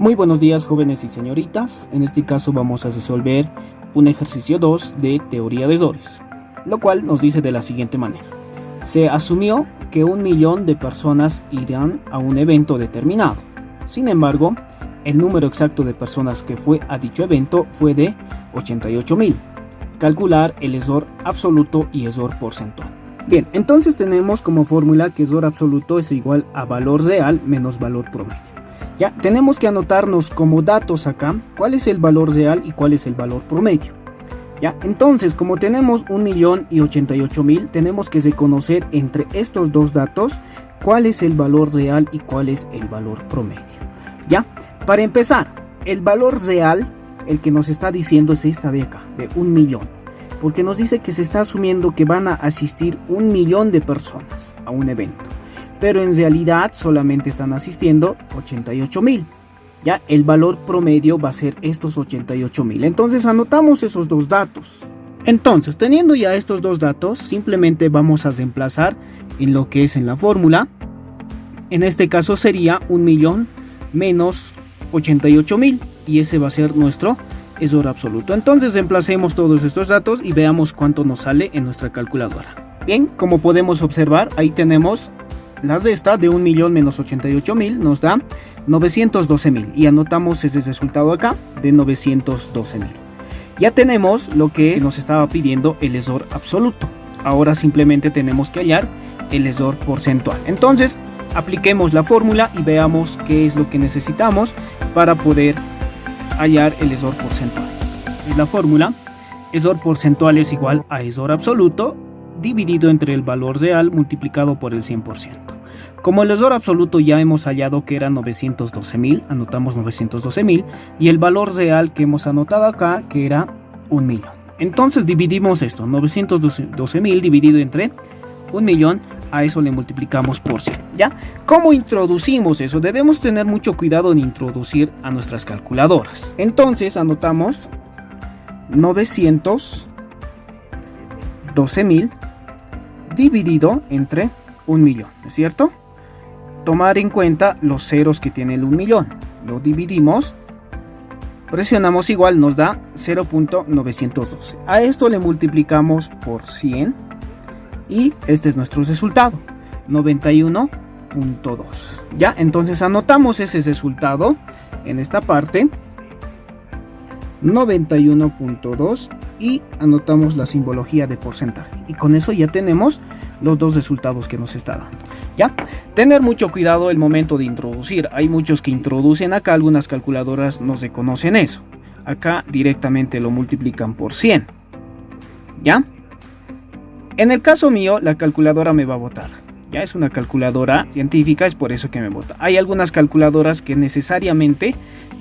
Muy buenos días, jóvenes y señoritas. En este caso vamos a resolver un ejercicio 2 de teoría de errores, lo cual nos dice de la siguiente manera. Se asumió que 1 millón de personas irán a un evento determinado. Sin embargo, el número exacto de personas que fue a dicho evento fue de 88.000. Calcular el error absoluto y error porcentual. Bien, entonces tenemos como fórmula que error absoluto es igual a valor real menos valor promedio. Ya, tenemos que anotarnos como datos acá cuál es el valor real y cuál es el valor promedio. Ya, entonces como tenemos 1.088.000, tenemos que reconocer entre estos dos datos cuál es el valor real y cuál es el valor promedio. Ya, para empezar, el valor real, el que nos está diciendo es esta de acá, de 1 millón. Porque nos dice que se está asumiendo que van a asistir 1 millón de personas a un evento. Pero en realidad solamente están asistiendo 88.000. Ya, el valor promedio va a ser estos 88.000. Entonces anotamos esos dos datos. Entonces, teniendo ya estos dos datos, simplemente vamos a reemplazar en lo que es en la fórmula. En este caso sería 1 millón menos 88.000. Y ese va a ser nuestro error absoluto. Entonces reemplacemos todos estos datos y veamos cuánto nos sale en nuestra calculadora. Bien, como podemos observar, ahí tenemos la resta de 1 millón menos 88.000 nos da 912.000 y anotamos ese resultado acá de 912.000. Ya tenemos lo que nos estaba pidiendo el error absoluto. Ahora simplemente tenemos que hallar el error porcentual. Entonces apliquemos la fórmula y veamos qué es lo que necesitamos para poder hallar el error porcentual. Es la fórmula: error porcentual es igual a error absoluto dividido entre el valor real multiplicado por el 100%. Como el error absoluto ya hemos hallado que era 912.000, anotamos 912.000, y el valor real que hemos anotado acá que era 1 millón. Entonces dividimos esto, 912.000 dividido entre 1 millón, a eso le multiplicamos por 100. ¿Ya? ¿Cómo introducimos eso? Debemos tener mucho cuidado en introducir a nuestras calculadoras. Entonces anotamos 912.000 dividido entre 1 millón, ¿no es cierto? Tomar en cuenta los ceros que tiene el 1 millón. Lo dividimos, presionamos igual, nos da 0.912. A esto le multiplicamos por 100 y este es nuestro resultado, 91.2. Ya, entonces anotamos ese resultado en esta parte, 91.2, y anotamos la simbología de porcentaje. Y con eso ya tenemos los dos resultados que nos está dando. ¿Ya? Tener mucho cuidado el momento de introducir. Hay muchos que introducen acá, algunas calculadoras no reconocen eso. Acá directamente lo multiplican por 100. ¿Ya? En el caso mío, la calculadora me va a botar. Ya es una calculadora científica, es por eso que me bota. Hay algunas calculadoras que necesariamente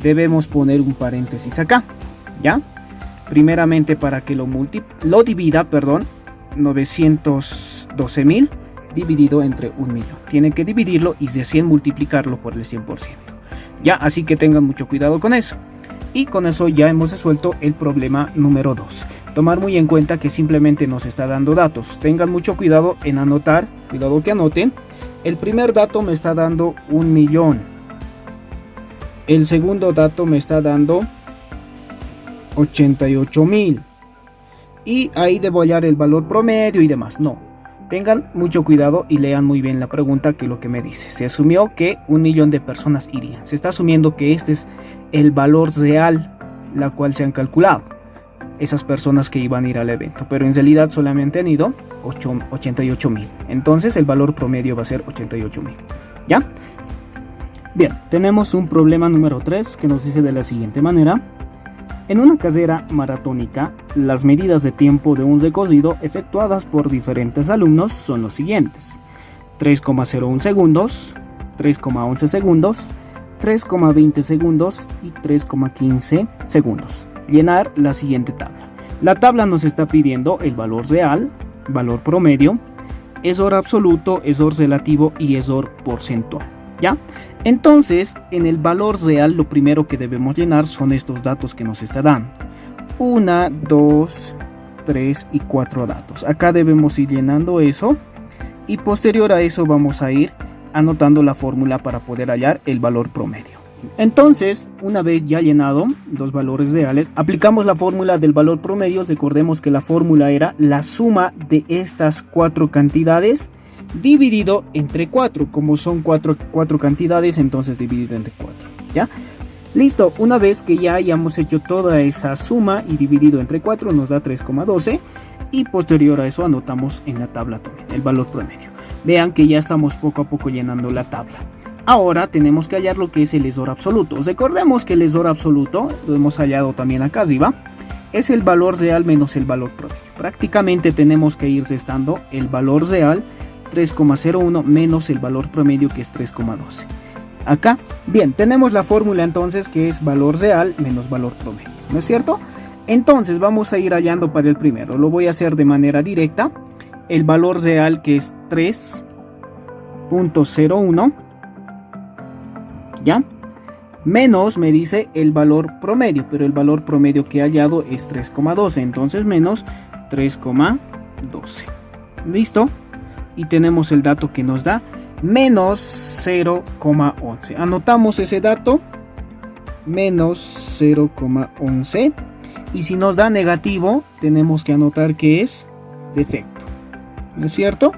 debemos poner un paréntesis acá. ¿Ya? Primeramente para que lo divida, 912.000 dividido entre 1 millón. Tiene que dividirlo y recién multiplicarlo por el 100%. Ya, así que tengan mucho cuidado con eso. Y con eso ya hemos resuelto el problema número 2. Tomar muy en cuenta que simplemente nos está dando datos. Tengan mucho cuidado en anotar, cuidado que anoten. El primer dato me está dando 1 millón. El segundo dato me está dando 88.000. Y ahí debo hallar el valor promedio y demás. No, tengan mucho cuidado y lean muy bien la pregunta, que lo que me dice. Se asumió que 1 millón de personas irían. Se está asumiendo que este es el valor real, la cual se han calculado esas personas que iban a ir al evento, pero en realidad solamente han ido 88.000. Entonces el valor promedio va a ser 88.000. ¿Ya? Bien, tenemos un problema número 3 que nos dice de la siguiente manera. En una carrera maratónica, las medidas de tiempo de un recorrido efectuadas por diferentes alumnos son los siguientes: 3,01 segundos, 3,11 segundos, 3,20 segundos y 3,15 segundos. Llenar la siguiente tabla. La tabla nos está pidiendo el valor real, valor promedio, error absoluto, error relativo y error porcentual. ¿Ya? Entonces, en el valor real lo primero que debemos llenar son estos datos que nos está dando. 1, 2, 3 y 4 datos. Acá debemos ir llenando eso y posterior a eso vamos a ir anotando la fórmula para poder hallar el valor promedio. Entonces, una vez ya llenado los valores reales, aplicamos la fórmula del valor promedio. Recordemos que la fórmula era la suma de estas cuatro cantidades dividido entre 4. Como son cuatro cantidades, entonces dividido entre 4. ¿Ya? Listo, una vez que ya hayamos hecho toda esa suma y dividido entre 4 nos da 3,12 y posterior a eso anotamos en la tabla también el valor promedio. Vean que ya estamos poco a poco llenando la tabla. Ahora tenemos que hallar lo que es el error absoluto. Recordemos que el error absoluto, lo hemos hallado también acá arriba, es el valor real menos el valor promedio. Prácticamente tenemos que ir restando el valor real 3,01 menos el valor promedio que es 3,12. Acá, bien, tenemos la fórmula entonces que es valor real menos valor promedio, ¿no es cierto? Entonces vamos a ir hallando para el primero. Lo voy a hacer de manera directa. El valor real que es 3,01. ¿Ya? Menos me dice el valor promedio, pero el valor promedio que he hallado es 3,12, entonces menos 3,12. ¿Listo? Y tenemos el dato que nos da menos 0,11. Anotamos ese dato, menos 0,11. Y si nos da negativo, tenemos que anotar que es defecto, ¿no es cierto?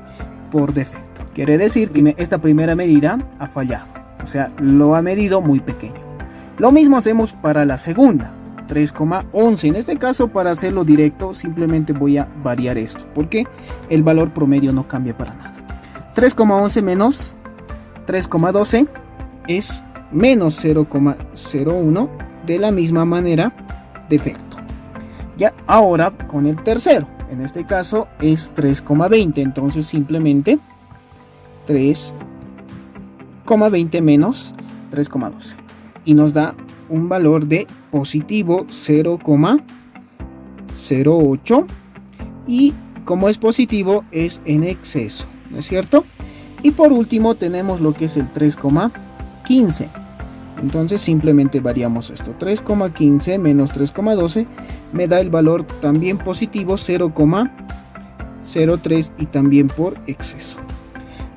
Por defecto. Quiere decir que esta primera medida ha fallado. O sea, lo ha medido muy pequeño. Lo mismo hacemos para la segunda, 3,11. En este caso, para hacerlo directo, simplemente voy a variar esto, porque el valor promedio no cambia para nada. 3,11 menos 3,12 es menos 0,01. De la misma manera, defecto. Ya, ahora con el tercero. En este caso es 3,20. Entonces simplemente 3,20 menos 3,12 y nos da un valor de positivo 0,08 y como es positivo es en exceso, ¿no es cierto? Y por último tenemos lo que es el 3,15. Entonces simplemente variamos esto, 3,15 menos 3,12 me da el valor también positivo 0,03 y también por exceso.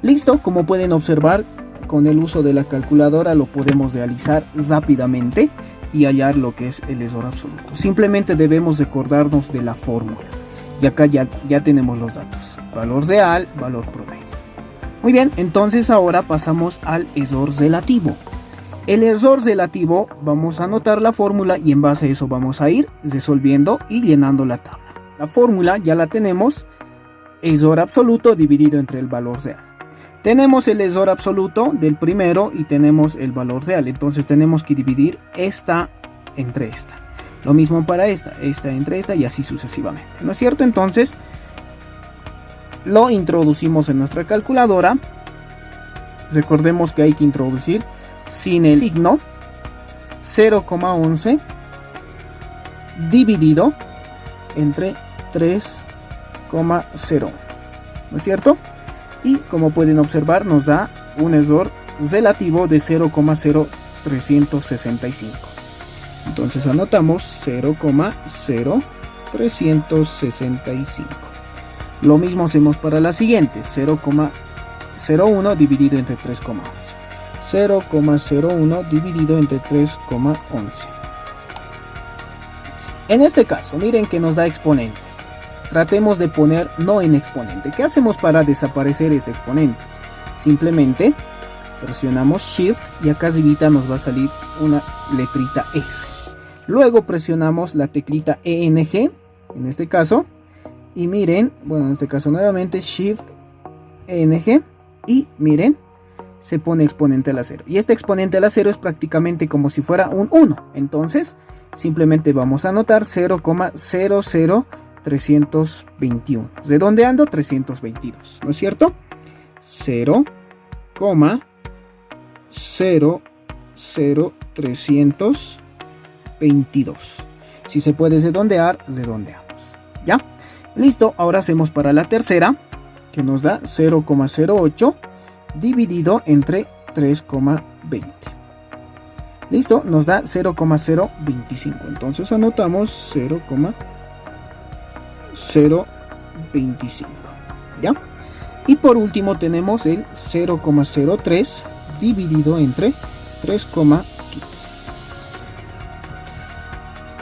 Listo, como pueden observar, con el uso de la calculadora lo podemos realizar rápidamente y hallar lo que es el error absoluto. Simplemente debemos recordarnos de la fórmula. Y acá ya tenemos los datos. Valor real, valor promedio. Muy bien, entonces ahora pasamos al error relativo. El error relativo, vamos a anotar la fórmula y en base a eso vamos a ir resolviendo y llenando la tabla. La fórmula ya la tenemos. Error absoluto dividido entre el valor real. Tenemos el error absoluto del primero y tenemos el valor real. Entonces tenemos que dividir esta entre esta. Lo mismo para esta entre esta y así sucesivamente, ¿no es cierto? Entonces lo introducimos en nuestra calculadora. Recordemos que hay que introducir sin el signo 0,11 dividido entre 3,01, ¿no es cierto? Y como pueden observar nos da un error relativo de 0,0365. Entonces anotamos 0,0365. Lo mismo hacemos para la siguiente, 0,01 dividido entre 3,11. 0,01 dividido entre 3,11. En este caso, miren que nos da exponente. Tratemos de poner no en exponente. ¿Qué hacemos para desaparecer este exponente? Simplemente presionamos Shift y acá arribita nos va a salir una letrita S. Luego presionamos la teclita ENG, en este caso, y miren, bueno, en este caso nuevamente Shift ENG y miren, se pone exponente a la 0. Y este exponente a la 0 es prácticamente como si fuera un 1. Entonces, simplemente vamos a anotar 0,00321. Redondeando 322, ¿no es cierto? 0,00322. Si se puede redondear, redondeamos. ¿Ya? Listo, ahora hacemos para la tercera, que nos da 0,08 dividido entre 3,20. Listo, nos da 0,025. Entonces anotamos 0,025. ¿Ya? Y por último tenemos el 0,03 dividido entre 3,15.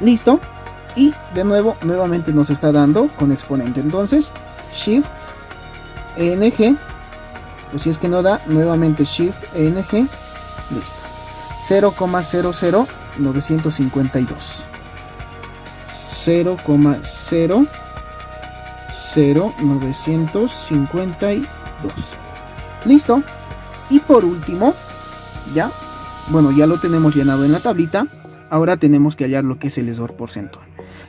Listo. Y de nuevo, nuevamente nos está dando con exponente. Entonces, Shift ENG. Pues si es que no da, nuevamente Shift ENG. Listo. 0,00952. 0,00952. Listo. Y por último, ya, bueno, ya lo tenemos llenado en la tablita. Ahora tenemos que hallar lo que es el ESOR porcentual.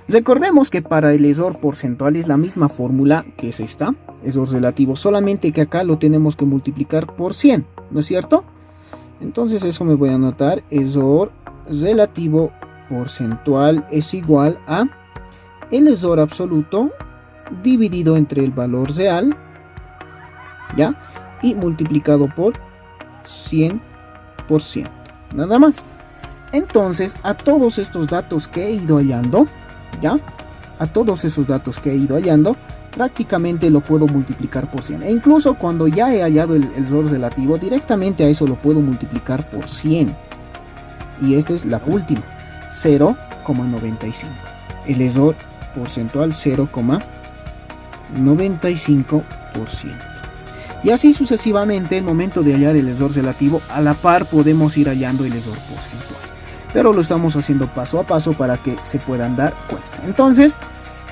Recordemos que para el ESOR porcentual es la misma fórmula que es esta, ESOR relativo, solamente que acá lo tenemos que multiplicar por 100, ¿no es cierto? Entonces eso me voy a anotar, ESOR relativo porcentual es igual a el ESOR absoluto dividido entre el valor real, ¿ya? Y multiplicado por 100%, nada más. Entonces, a todos estos datos que he ido hallando, ¿ya? A todos esos datos que he ido hallando, prácticamente lo puedo multiplicar por 100. E incluso cuando ya he hallado el ESOR relativo, directamente a eso lo puedo multiplicar por 100. Y esta es la última, 0,95. El ESOR porcentual 0,95%. Y así sucesivamente, el momento de hallar el ESOR relativo, a la par podemos ir hallando el ESOR porcentual. Pero lo estamos haciendo paso a paso para que se puedan dar cuenta. Entonces,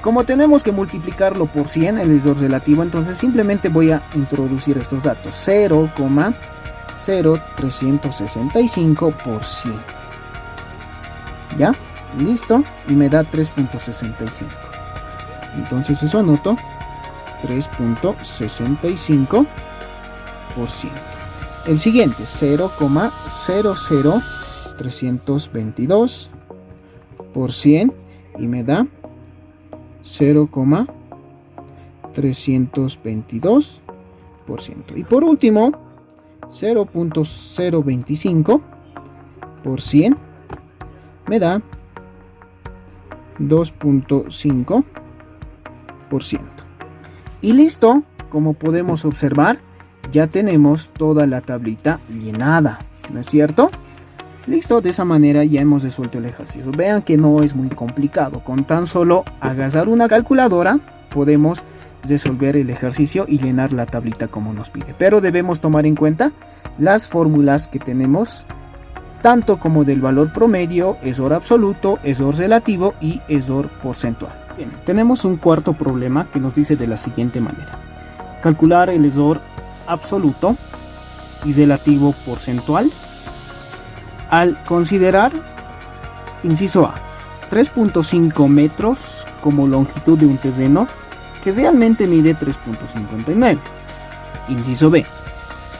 como tenemos que multiplicarlo por 100, el ESOR relativo, entonces simplemente voy a introducir estos datos. 0,0365 por 100. ¿Ya? Listo. Y me da 3.65. Entonces eso anoto. 3.65%. El siguiente, 0,00322 por 100 y me da 0,322%. Y por último, 0.025 por 100 me da 2.5%. Y listo, como podemos observar, ya tenemos toda la tablita llenada, ¿no es cierto? Listo, de esa manera ya hemos resuelto el ejercicio. Vean que no es muy complicado, con tan solo agarrar una calculadora podemos resolver el ejercicio y llenar la tablita como nos pide. Pero debemos tomar en cuenta las fórmulas que tenemos, tanto como del valor promedio, ESOR absoluto, ESOR relativo y ESOR porcentual. Bien, tenemos un cuarto problema que nos dice de la siguiente manera: calcular el ESOR absoluto y relativo porcentual al considerar, inciso A, 3.5 metros como longitud de un terreno que realmente mide 3.59, inciso B,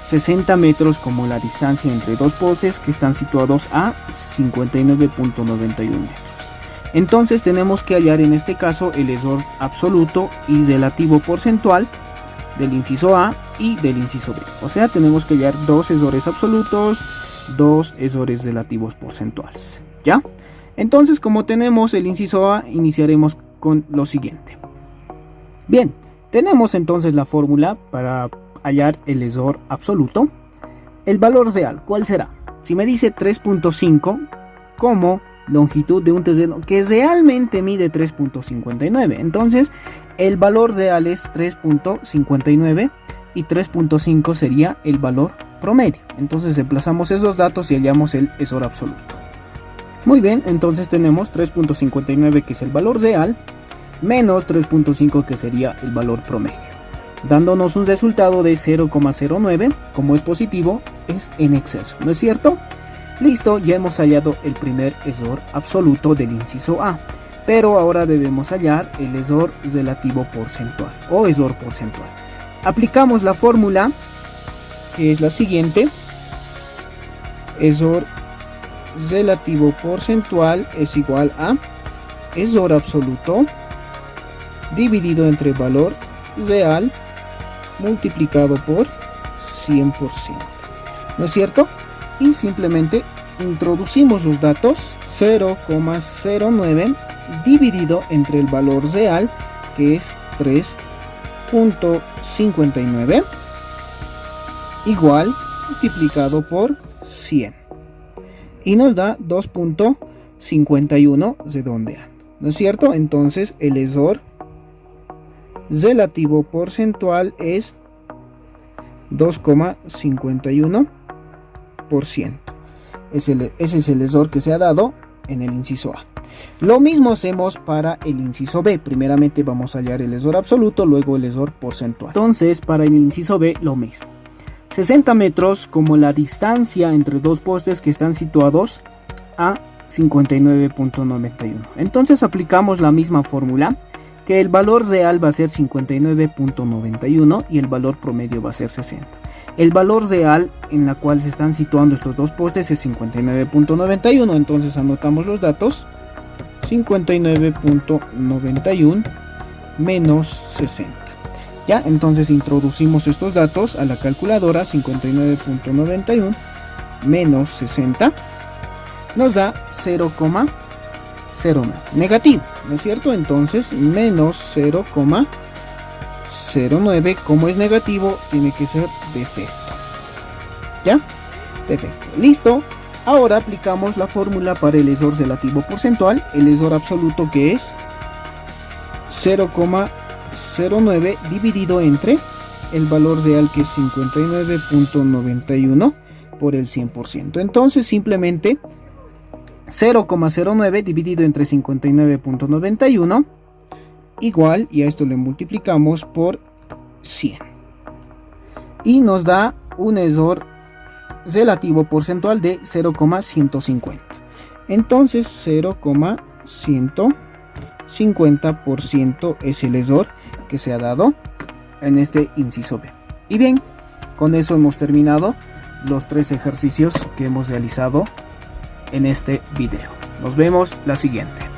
60 metros como la distancia entre dos postes que están situados a 59.91 metros. Entonces tenemos que hallar en este caso el ESOR absoluto y relativo porcentual del inciso A y del inciso B. O sea, tenemos que hallar dos ESORes absolutos, dos ESORes relativos porcentuales. ¿Ya? Entonces, como tenemos el inciso A, iniciaremos con lo siguiente. Bien, tenemos entonces la fórmula para hallar el ESOR absoluto. El valor real, ¿cuál será? Si me dice 3.5 como longitud de un terreno que realmente mide 3.59, entonces el valor real es 3.59 y 3.5 sería el valor promedio. Entonces reemplazamos esos datos y hallamos el ESOR absoluto. Muy bien, entonces tenemos 3.59 que es el valor real menos 3.5 que sería el valor promedio, dándonos un resultado de 0,09. Como es positivo, es en exceso, ¿no es cierto? Listo, ya hemos hallado el primer ESOR absoluto del inciso A, pero ahora debemos hallar el ESOR relativo porcentual o ESOR porcentual. Aplicamos la fórmula, que es la siguiente: ESOR relativo porcentual es igual a ESOR absoluto dividido entre valor real multiplicado por 100%, ¿no es cierto? Y simplemente introducimos los datos: 0,09 dividido entre el valor real, que es 3.59, igual multiplicado por 100, y nos da 2.5%. 51 redondeando, ¿no es cierto? Entonces el error relativo porcentual es 2,51%. Ese es el error que se ha dado en el inciso A. Lo mismo hacemos para el inciso B. Primeramente vamos a hallar el error absoluto, luego el error porcentual. Entonces para el inciso B lo mismo. 60 metros como la distancia entre dos postes que están situados a 59.91. Entonces aplicamos la misma fórmula, que el valor real va a ser 59.91 y el valor promedio va a ser 60. El valor real en la cual se están situando estos dos postes es 59.91, entonces anotamos los datos: 59.91 menos 60. Ya, entonces introducimos estos datos a la calculadora. 59.91 menos 60 nos da 0,09 negativo, ¿no es cierto? Entonces menos 0,09, como es negativo, tiene que ser defecto. ¿Ya? Defecto. Listo. Ahora aplicamos la fórmula para el error relativo porcentual, el error absoluto, que es 0,09 dividido entre el valor real, que es 59.91 por el 100%. Entonces simplemente 0,09 dividido entre 59.91 igual, y a esto le multiplicamos por 100 y nos da un error relativo porcentual de 0,150. Entonces 0,150% es el error que se ha dado en este inciso B. Y bien, con eso hemos terminado los 3 ejercicios que hemos realizado en este video. Nos vemos la siguiente.